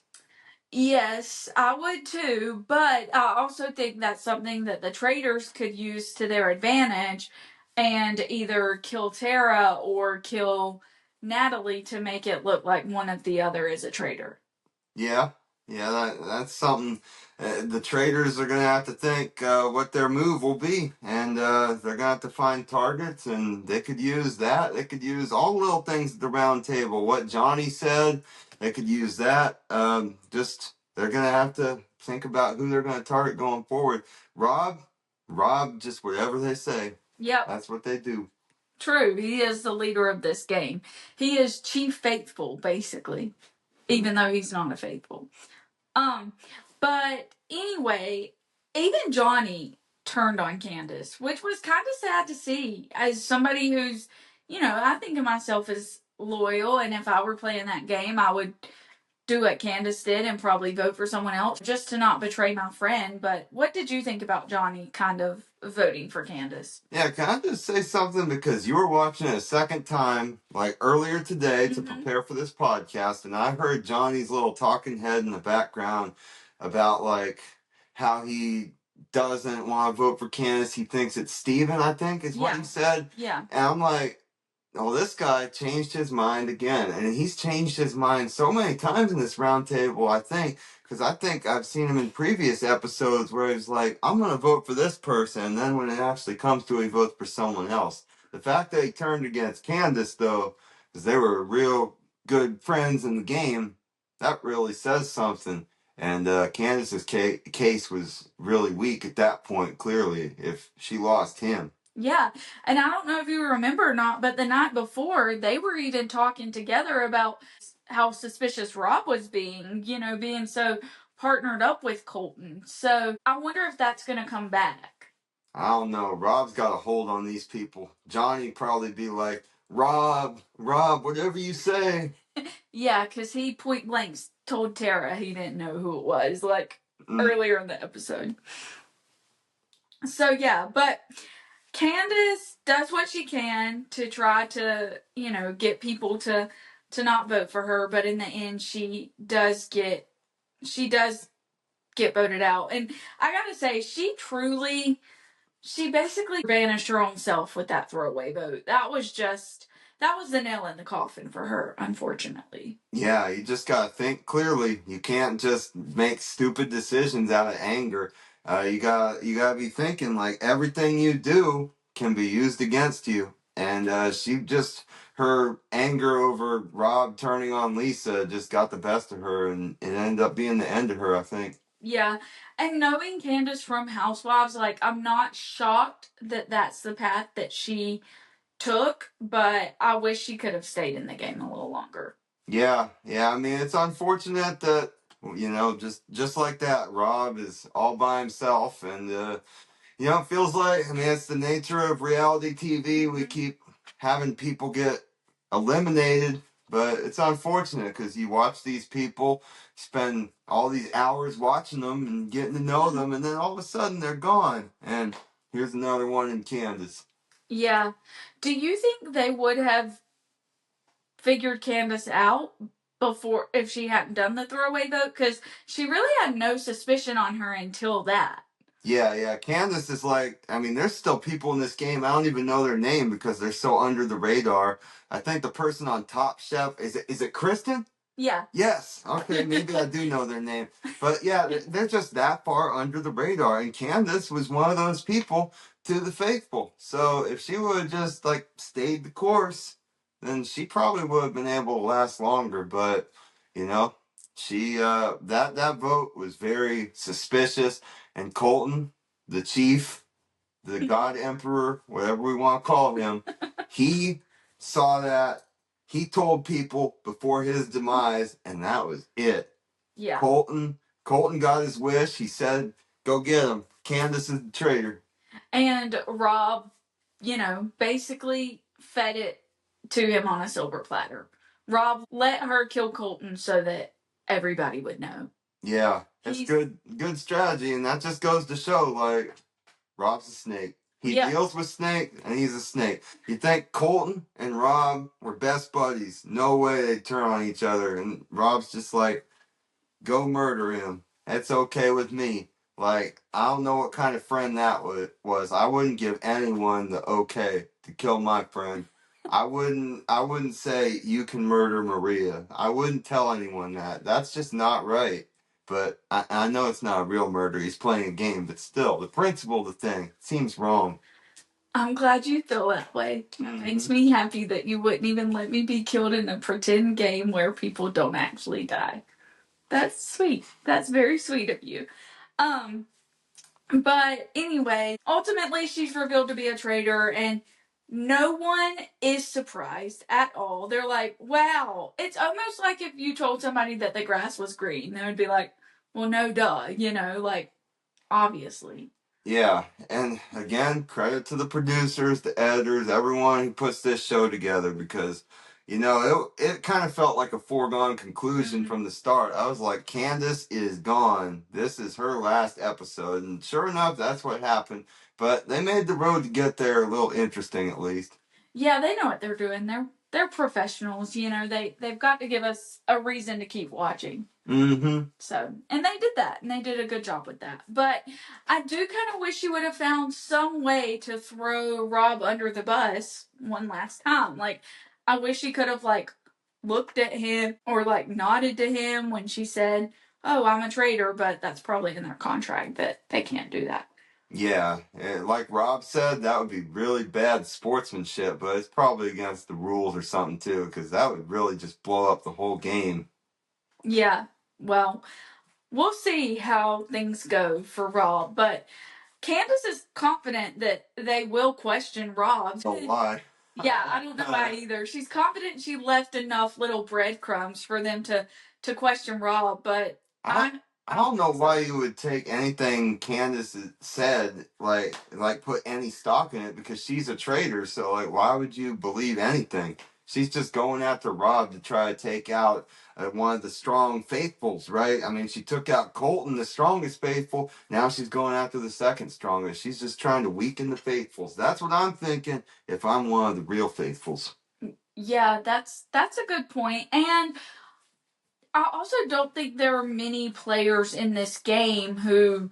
Yes, I would too, but I also think that's something that the traitors could use to their advantage and either kill Tara or kill Natalie to make it look like one of the other is a traitor. Yeah, that's something the traders are going to have to think what their move will be. And they're going to have to find targets, and they could use that. They could use all the little things at the round table. What Johnny said, they could use that. They're going to have to think about who they're going to target going forward. Rob, just whatever they say. Yep. That's what they do. True, he is the leader of this game. He is Chief Faithful, basically, even though he's not a faithful. But anyway, even Johnny turned on Candace, which was kind of sad to see as somebody who's, I think of myself as loyal, and if I were playing that game, I would do what Candace did and probably vote for someone else just to not betray my friend. But what did you think about Johnny kind of voting for Candace? Yeah, can I just say something? Because you were watching it a second time, like earlier today, to prepare for this podcast, and I heard Johnny's little talking head in the background about like how he doesn't want to vote for Candace. He thinks it's Steven, I think, is what he said. Yeah. And I'm like, well, this guy changed his mind again, and he's changed his mind so many times in this roundtable, I think, because I think I've seen him in previous episodes where he's like, I'm going to vote for this person, and then when it actually comes to it, he votes for someone else. The fact that he turned against Candace, though, because they were real good friends in the game, that really says something. And Candace's case was really weak at that point, clearly, if she lost him. Yeah, and I don't know if you remember or not, but the night before, they were even talking together about how suspicious Rob was being, being so partnered up with Colton. So I wonder if that's going to come back. I don't know. Rob's got a hold on these people. Johnny'd probably be like, Rob, whatever you say. Yeah, because he point blank told Tara he didn't know who it was, earlier in the episode. So yeah, but Candace does what she can to try to, get people to not vote for her, but in the end she does get voted out. And I gotta say, she basically banished her own self with that throwaway vote. That was the nail in the coffin for her, unfortunately. Yeah, you just gotta think clearly. You can't just make stupid decisions out of anger. You gotta be thinking like everything you do can be used against you. And her anger over Rob turning on Lisa just got the best of her, and it ended up being the end of her, I think. Yeah, and knowing Candace from Housewives, I'm not shocked that that's the path that she took, but I wish she could have stayed in the game a little longer. Yeah. I mean, it's unfortunate that just like that, Rob is all by himself, and it feels like, I mean, it's the nature of reality TV. We keep having people get eliminated, but it's unfortunate because you watch these people, spend all these hours watching them and getting to know them, and then all of a sudden they're gone. And here's another one in Candace. Yeah. Do you think they would have figured Candace out before if she hadn't done the throwaway vote? Because she really had no suspicion on her until that. Yeah. Candace is like, I mean, there's still people in this game. I don't even know their name because they're so under the radar. I think the person on Top Chef, is it Kristen? Yeah. Yes. Okay, maybe I do know their name. But yeah, they're just that far under the radar. And Candace was one of those people to the faithful. So if she would have just stayed the course, then she probably would have been able to last longer. But, she that vote was very suspicious. And Colton, the chief, the God Emperor, whatever we want to call him, he saw that. He told people before his demise, and that was it. Yeah. Colton got his wish. He said, "Go get him. Candace is the traitor." And Rob, basically fed it to him on a silver platter. Rob let her kill Colton so that everybody would know. Yeah, it's good strategy, and that just goes to show, Rob's a snake. He deals with snake, and he's a snake. You think Colton and Rob were best buddies? No way they'd turn on each other. And Rob's just like, go murder him. It's okay with me. I don't know what kind of friend that was. I wouldn't give anyone the okay to kill my friend. I wouldn't say you can murder Maria. I wouldn't tell anyone that. That's just not right. But I know it's not a real murder. He's playing a game. But still, the principle of the thing seems wrong. I'm glad you feel that way. It makes me happy that you wouldn't even let me be killed in a pretend game where people don't actually die. That's sweet. That's very sweet of you. But anyway, ultimately she's revealed to be a traitor, and no one is surprised at all. They're like, wow. It's almost like if you told somebody that the grass was green, they would be like, well, no, duh, obviously. Yeah, and again, credit to the producers, the editors, everyone who puts this show together, because, it kind of felt like a foregone conclusion from the start. I was like, Candace is gone. This is her last episode. And sure enough, that's what happened. But they made the road to get there a little interesting, at least. Yeah, they know what they're doing. They're professionals, they've got to give us a reason to keep watching. Mm-hmm. So, and they did that, and they did a good job with that. But I do kind of wish you would have found some way to throw Rob under the bus one last time. I wish he could have looked at him or nodded to him when she said, "Oh, I'm a traitor," but that's probably in their contract that they can't do that. Yeah, like Rob said, that would be really bad sportsmanship, but it's probably against the rules or something too, because that would really just blow up the whole game. Yeah, well, we'll see how things go for Rob. But Candace is confident that they will question Rob. A lot. Yeah, I don't know why either. She's confident she left enough little breadcrumbs for them to question Rob, but I don't know why you would take anything Candace said, like put any stock in it, because she's a traitor. So like, why would you believe anything? She's just going after Rob to try to take out one of the strong faithfuls, right? I mean, she took out Colton, the strongest faithful. Now she's going after the second strongest. She's just trying to weaken the faithfuls. That's what I'm thinking if I'm one of the real faithfuls. Yeah, that's a good point. And I also don't think there are many players in this game who,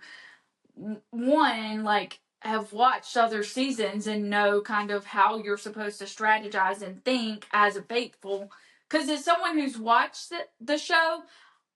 one, like, have watched other seasons and know kind of how you're supposed to strategize and think as a faithful. Because as someone who's watched the show,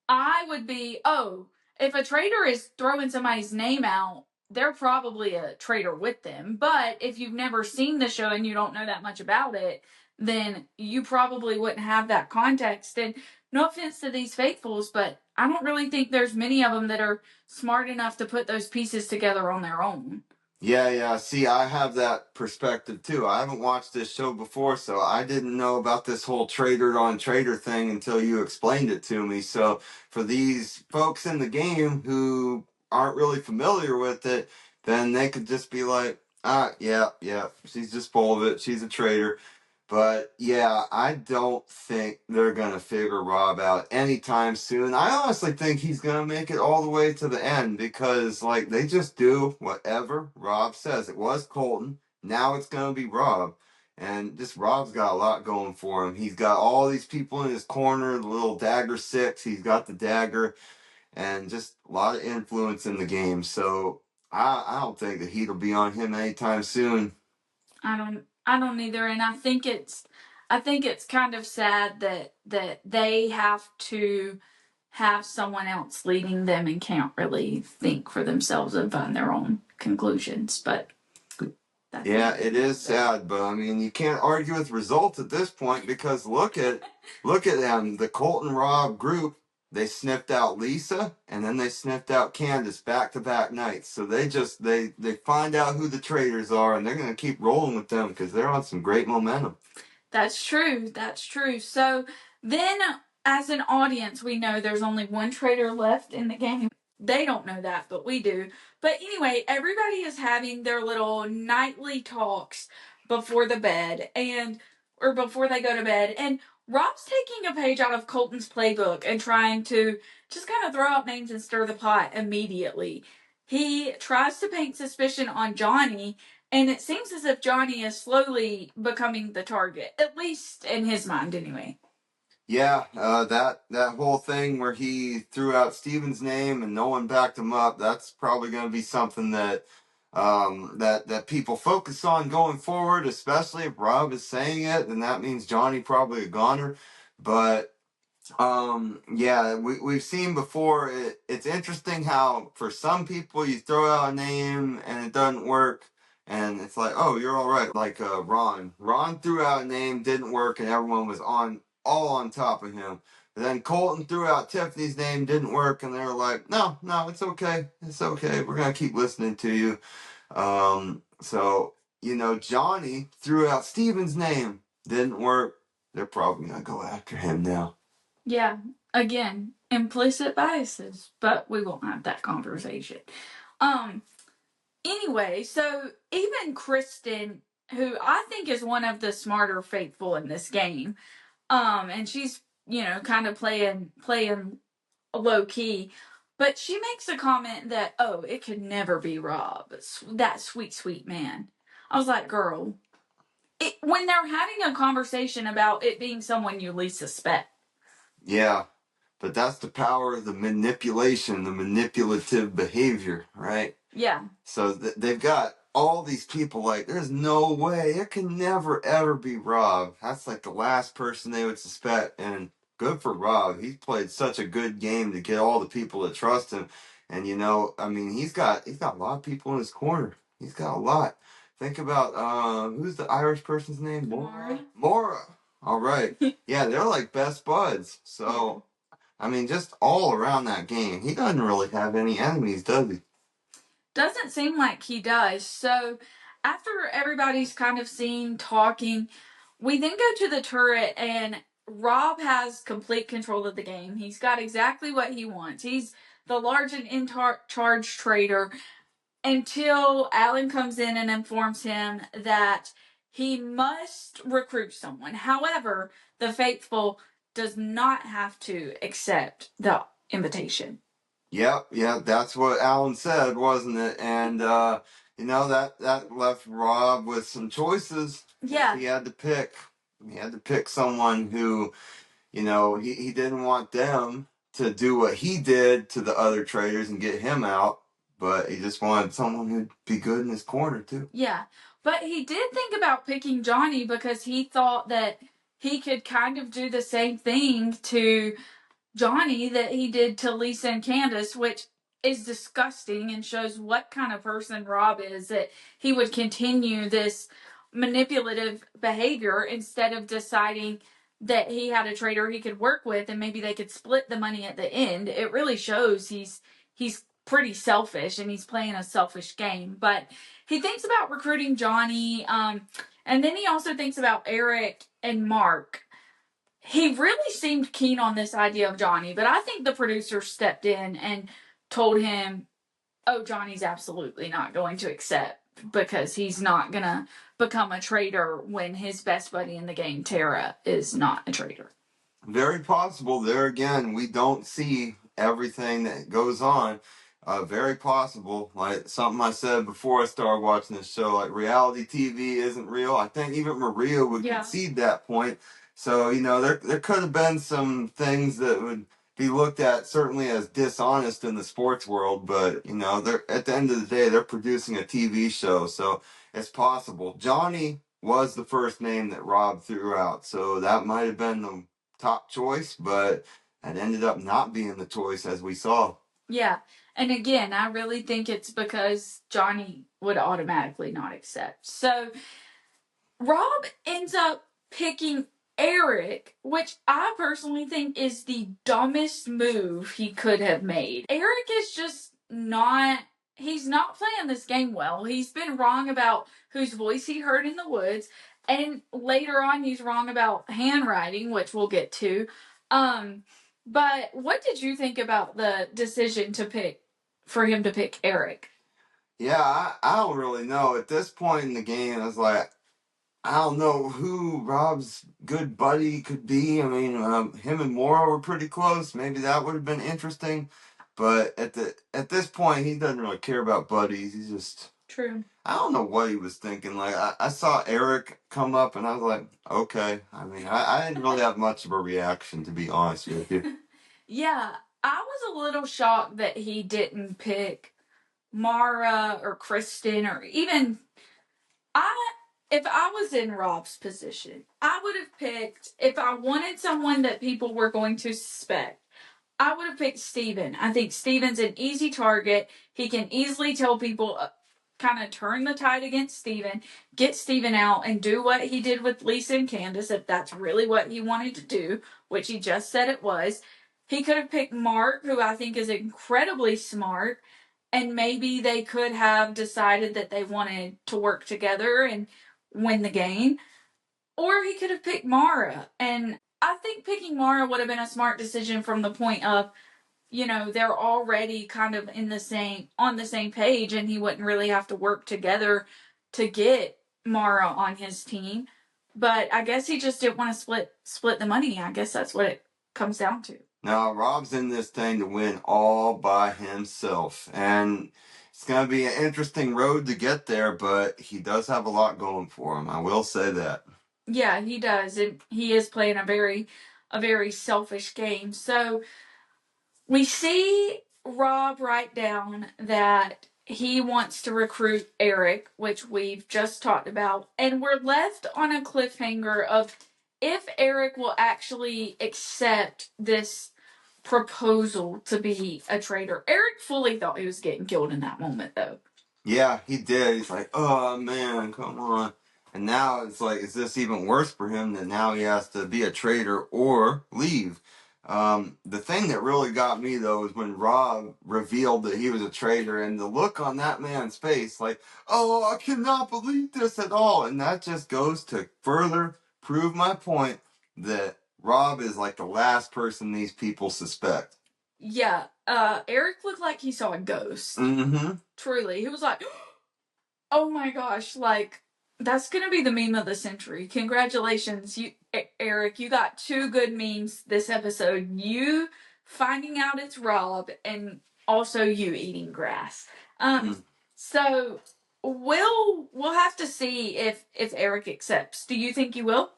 I would be, oh, if a traitor is throwing somebody's name out, they're probably a traitor with them. But if you've never seen the show and you don't know that much about it, then you probably wouldn't have that context. And no offense to these faithfuls, but I don't really think there's many of them that are smart enough to put those pieces together on their own. Yeah. See, I have that perspective too. I haven't watched this show before, so I didn't know about this whole traitor on traitor thing until you explained it to me. So, for these folks in the game who aren't really familiar with it, then they could just be like, yeah, she's just full of it. She's a traitor. But yeah, I don't think they're gonna figure Rob out anytime soon. I honestly think he's gonna make it all the way to the end, because like they just do whatever Rob says. It was Colton, now it's gonna be Rob. And this Rob's got a lot going for him. He's got all these people in his corner, the little dagger six, he's got the dagger, and just a lot of influence in the game. So I don't think the heat will be on him anytime soon. I don't either, and I think it's kind of sad that they have to have someone else leading them and can't really think for themselves and find their own conclusions. But yeah, it is sad, but I mean, you can't argue with results at this point, because look at them, the Colton Rob group. They sniffed out Lisa, and then they sniffed out Candace back to back nights. So they find out who the traitors are, and they're gonna keep rolling with them because they're on some great momentum. That's true. So then, as an audience, we know there's only one traitor left in the game. They don't know that, but we do. But anyway, everybody is having their little nightly talks before the bed or before they go to bed. And Rob's taking a page out of Colton's playbook and trying to just kind of throw out names and stir the pot immediately. He tries to paint suspicion on Johnny, and it seems as if Johnny is slowly becoming the target, at least in his mind, anyway. Yeah, that whole thing where he threw out Steven's name and no one backed him up. That's probably going to be something that that people focus on going forward. Especially if Rob is saying it, then that means Johnny probably a goner. But yeah, we've seen before. It's interesting how for some people you throw out a name and it doesn't work, and it's like, oh, you're all right. Like Ron threw out a name, didn't work, and everyone was all on top of him. And then Colton threw out Tiffany's name, didn't work, and they were like, no, it's okay, we're gonna keep listening to you. So Johnny threw out Steven's name, didn't work. They're probably gonna go after him now. Yeah, again, implicit biases, but we won't have that conversation. Anyway, so even Kristen, who I think is one of the smarter faithful in this game, and she's, kind of playing low key, but she makes a comment that, oh, it could never be Rob, that sweet man. I was like, girl, when they're having a conversation about it being someone you least suspect. Yeah, but that's the power of the manipulation, the manipulative behavior, right? Yeah. So they've got all these people like, there's no way, it can never, ever be Rob. That's like the last person they would suspect, and good for Rob. He's played such a good game to get all the people to trust him. And I mean, he's got a lot of people in his corner. He's got a lot. Think about who's the Irish person's name? Mora. All right. Yeah, they're like best buds. So I mean, just all around that game. He doesn't really have any enemies, does he? Doesn't seem like he does. So after everybody's kind of seen talking, we then go to the turret, and Rob has complete control of the game. He's got exactly what he wants. He's the large and in charge trader until Alan comes in and informs him that he must recruit someone. However, the faithful does not have to accept the invitation. Yep, that's what Alan said, wasn't it? And that left Rob with some choices. Yeah. He had to pick. He had to pick someone who, he didn't want them to do what he did to the other traders and get him out, but he just wanted someone who'd be good in his corner too. Yeah. But he did think about picking Johnny because he thought that he could kind of do the same thing to Johnny that he did to Lisa and Candace, which is disgusting and shows what kind of person Rob is, that he would continue this manipulative behavior instead of deciding that he had a trader he could work with and maybe they could split the money at the end. It really shows he's pretty selfish and he's playing a selfish game. But he thinks about recruiting Johnny, and then he also thinks about Eric and Mark. He really seemed keen on this idea of Johnny, but I think the producer stepped in and told him, oh, Johnny's absolutely not going to accept because he's not going to become a traitor when his best buddy in the game, Tara, is not a traitor. Very possible. There again, we don't see everything that goes on. Very possible. Like something I said before I started watching this show, like reality TV isn't real. I think even Maria would concede that point. So, there could have been some things that would be looked at certainly as dishonest in the sports world, but, they're at the end of the day, they're producing a TV show. So it's possible. Johnny was the first name that Rob threw out. So that might have been the top choice, but it ended up not being the choice as we saw. Yeah. And again, I really think it's because Johnny would automatically not accept. So Rob ends up picking Eric, which I personally think is the dumbest move he could have made. Eric is just he's not playing this game well. He's been wrong about whose voice he heard in the woods, and later on he's wrong about handwriting, which we'll get to. But what did you think about the decision for him to pick Eric? Yeah, I don't really know. At this point in the game, I was like, I don't know who Rob's good buddy could be. I mean, him and Maura were pretty close. Maybe that would have been interesting. But at this point, he doesn't really care about buddies. He's just... True. I don't know what he was thinking. Like, I saw Eric come up, and I was like, okay. I mean, I didn't really have much of a reaction, to be honest with you. Yeah, I was a little shocked that he didn't pick Mara or Kristen or even if I was in Rob's position, I would have picked, if I wanted someone that people were going to suspect, I would have picked Steven. I think Steven's an easy target. He can easily tell people, kind of turn the tide against Steven, get Steven out, and do what he did with Lisa and Candace, if that's really what he wanted to do, which he just said it was. He could have picked Mark, who I think is incredibly smart, and maybe they could have decided that they wanted to work together and win the game. Or he could have picked Mara. And I think picking Mara would have been a smart decision from the point of, they're already kind of on the same page, and he wouldn't really have to work together to get Mara on his team. But I guess he just didn't want to split the money. I guess that's what it comes down to. Now, Rob's in this thing to win all by himself. And it's going to be an interesting road to get there, but he does have a lot going for him. I will say that. Yeah, he does. And he is playing a very selfish game. So we see Rob write down that he wants to recruit Eric, which we've just talked about. And we're left on a cliffhanger of if Eric will actually accept this proposal to be a traitor. Eric fully thought he was getting killed in that moment, though. Yeah, he did. He's like, oh, man, come on. And now it's like, is this even worse for him that now he has to be a traitor or leave? The thing that really got me though was when Rob revealed that he was a traitor, and the look on that man's face, like, oh, I cannot believe this at all. And that just goes to further prove my point that Rob is like the last person these people suspect. Yeah, Eric looked like he saw a ghost. Mm-hmm. Truly. He was like, oh my gosh, like, that's gonna be the meme of the century. Congratulations, Eric. You got two good memes this episode. You finding out it's Rob, and also you eating grass. So we'll have to see if Eric accepts. Do you think he will?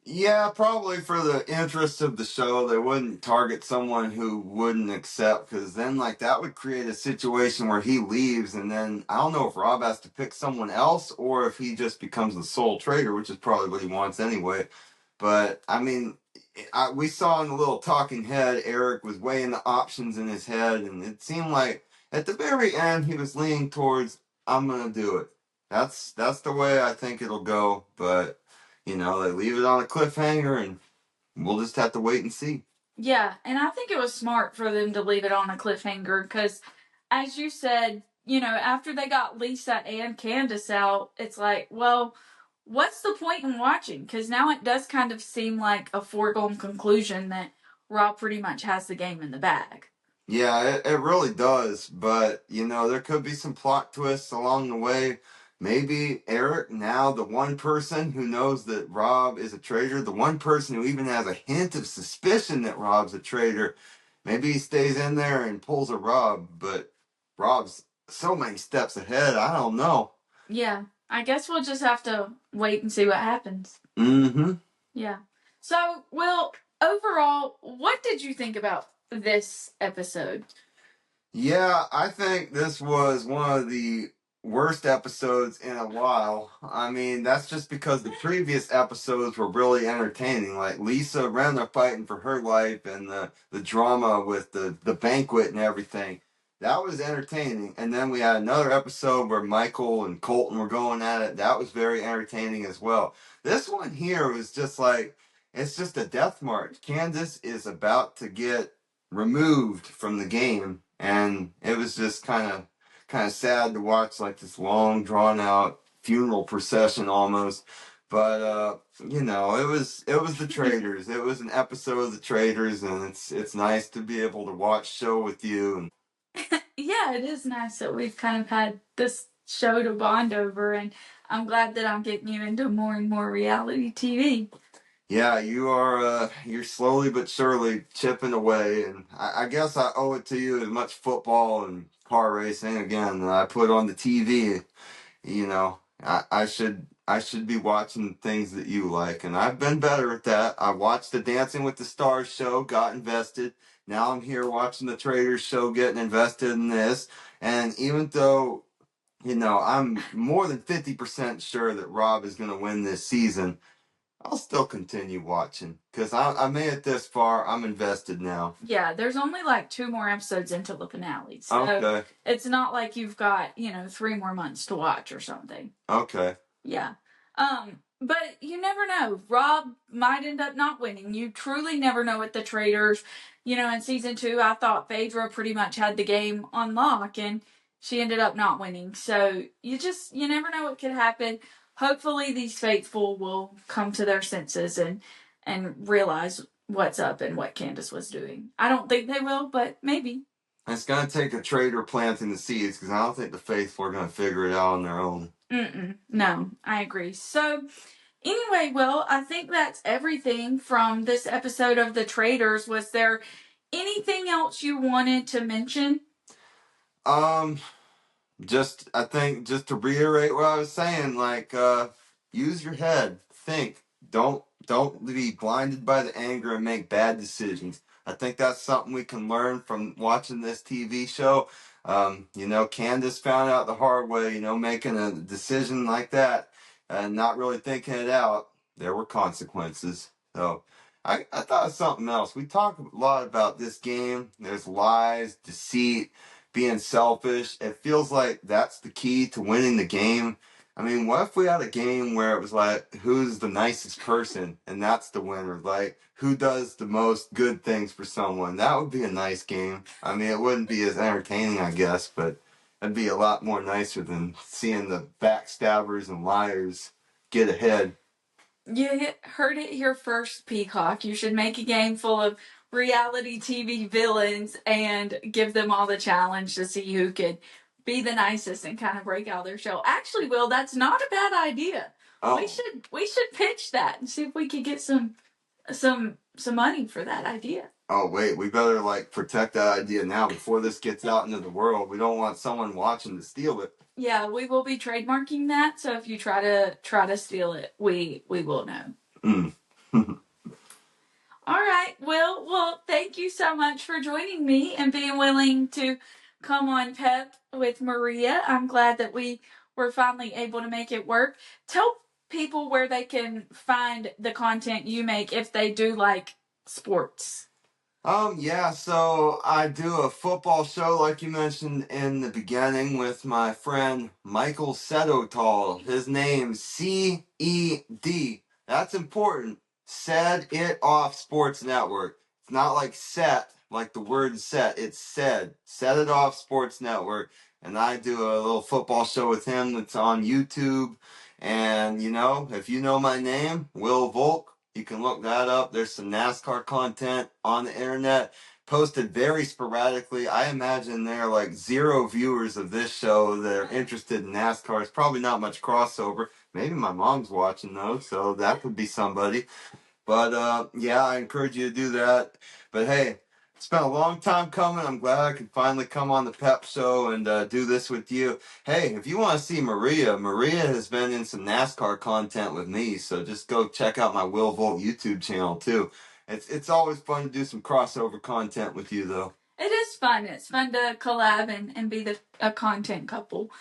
Yeah, probably for the interest of the show, they wouldn't target someone who wouldn't accept, because then, like, that would create a situation where he leaves, and then I don't know if Rob has to pick someone else or if he just becomes the sole traitor, which is probably what he wants anyway. But I mean, we saw in the little talking head, Eric was weighing the options in his head, and it seemed like at the very end he was leaning towards, "I'm gonna do it." That's the way I think it'll go, but. You know, they leave it on a cliffhanger, and we'll just have to wait and see. Yeah, and I think it was smart for them to leave it on a cliffhanger because, as you said, after they got Lisa and Candace out, it's like, well, what's the point in watching? Because now it does kind of seem like a foregone conclusion that Rob pretty much has the game in the bag. Yeah, it really does. But, there could be some plot twists along the way. Maybe Eric, now the one person who knows that Rob is a traitor, the one person who even has a hint of suspicion that Rob's a traitor, maybe he stays in there and pulls a Rob, but Rob's so many steps ahead, I don't know. Yeah, I guess we'll just have to wait and see what happens. Mm-hmm. Yeah. So, Will, overall, what did you think about this episode? Yeah, I think this was one of the worst episodes in a while. I mean, that's just because the previous episodes were really entertaining. Like Lisa around there fighting for her life, and the drama with the banquet and everything. That was entertaining. And then we had another episode where Michael and Colton were going at it. That was very entertaining as well. This one here was just like, it's just a death march. Candace is about to get removed from the game, and it was just kind of sad to watch, like this long drawn out funeral procession almost. But it was the Traitors. It was an episode of the Traitors, and it's nice to be able to watch show with you. And Yeah, it is nice that we've kind of had this show to bond over, and I'm glad that I'm getting you into more and more reality TV. yeah, you're slowly but surely chipping away, and I guess I owe it to you as much football and car racing again that I put on the TV. I should be watching things that you like, and I've been better at that. I watched the Dancing with the Stars show, got invested. Now I'm here watching the Traitors show, getting invested in this. And even though, I'm more than 50% sure that Rob is going to win this season, I'll still continue watching because I made it this far. I'm invested now. Yeah, there's only like 2 more episodes until the finale. So Okay. it's not like you've got, 3 more months to watch or something. Okay. Yeah. But you never know. Rob might end up not winning. You truly never know with the Traitors. In season 2, I thought Phaedra pretty much had the game on lock, and she ended up not winning. So you never know what could happen. Hopefully these faithful will come to their senses and realize what's up and what Candace was doing. I don't think they will, but maybe. It's going to take a traitor planting the seeds because I don't think the faithful are going to figure it out on their own. No, I agree. So, anyway, well, I think that's everything from this episode of The Traitors. Was there anything else you wanted to mention? I think just to reiterate what I was saying, like, use your head, think, don't be blinded by the anger and make bad decisions. I think that's something we can learn from watching this TV show. Candace found out the hard way, making a decision like that and not really thinking it out. There were consequences. So I thought of something else. We talk a lot about this game. There's lies, deceit, being selfish. It feels like that's the key to winning the game. I mean, what if we had a game where it was like, who's the nicest person, and that's the winner? Like, who does the most good things for someone? That would be a nice game. I mean, it wouldn't be as entertaining, I guess, but it'd be a lot more nicer than seeing the backstabbers and liars get ahead. You heard it here first, Peacock. You should make a game full of reality TV villains and give them all the challenge to see who could be the nicest and kind of break out their show. Actually, Will, that's not a bad idea. Oh. We should pitch that and see if we could get some money for that idea. Oh wait, we better like protect that idea now before this gets out into the world. We don't want someone watching to steal it. Yeah, we will be trademarking that. So if you try to steal it, we will know. All right, well, thank you so much for joining me and being willing to come on Pep with Maria. I'm glad that we were finally able to make it work. Tell people where they can find the content you make if they do like sports. Yeah, so I do a football show, like you mentioned in the beginning, with my friend Michael Ceditoff. His name's C-E-D. That's important. Ceditoff Sports Network. It's not like set, like the word set. It's Ceditoff Sports Network. And I do a little football show with him that's on YouTube. And, you know, if you know my name, Will Volk, you can look that up. There's some NASCAR content on the internet, posted very sporadically. I imagine there are like 0 viewers of this show that are interested in NASCAR. It's probably not much crossover. Maybe my mom's watching though, so that could be somebody. But yeah, I encourage you to do that. But hey, it's been a long time coming. I'm glad I could finally come on the Pep Show and do this with you. Hey, if you want to see Maria has been in some NASCAR content with me, so just go check out my Will Volk YouTube channel too. It's always fun to do some crossover content with you though. It is fun. It's fun to collab and be a content couple.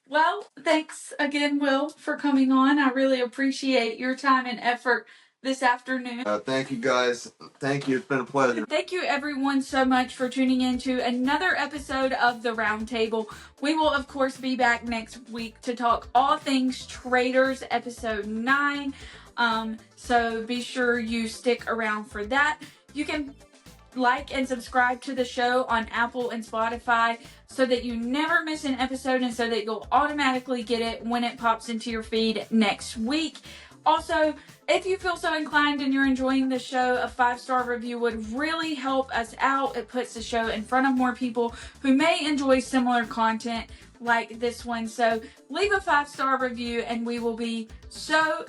Well, thanks again, Will, for coming on. I really appreciate your time and effort this afternoon. Thank you guys. Thank you. It's been a pleasure. Thank you everyone so much for tuning in to another episode of the Roundtable. We will of course be back next week to talk all things Traitors episode 9. So be sure you stick around for that. You can like and subscribe to the show on Apple and Spotify so that you never miss an episode and so that you'll automatically get it when it pops into your feed next week. Also, if you feel so inclined and you're enjoying the show, a 5-star review would really help us out. It puts the show in front of more people who may enjoy similar content like this one. So leave a 5-star review and we will be so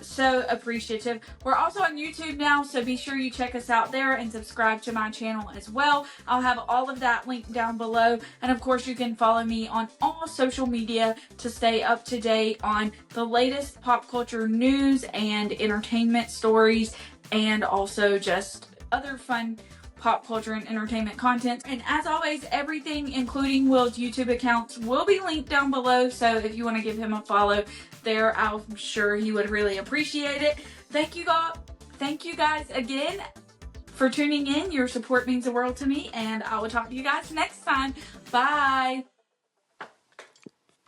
appreciative. We're also on YouTube now, so be sure you check us out there and subscribe to my channel as well. I'll have all of that linked down below. And of course, you can follow me on all social media to stay up to date on the latest pop culture news and entertainment stories, and also just other fun pop culture and entertainment content. And as always, everything, including Will's YouTube accounts, will be linked down below. So if you want to give him a follow there, I'm sure he would really appreciate it. Thank you guys again for tuning in. Your support means the world to me, and I will talk to you guys next time. Bye.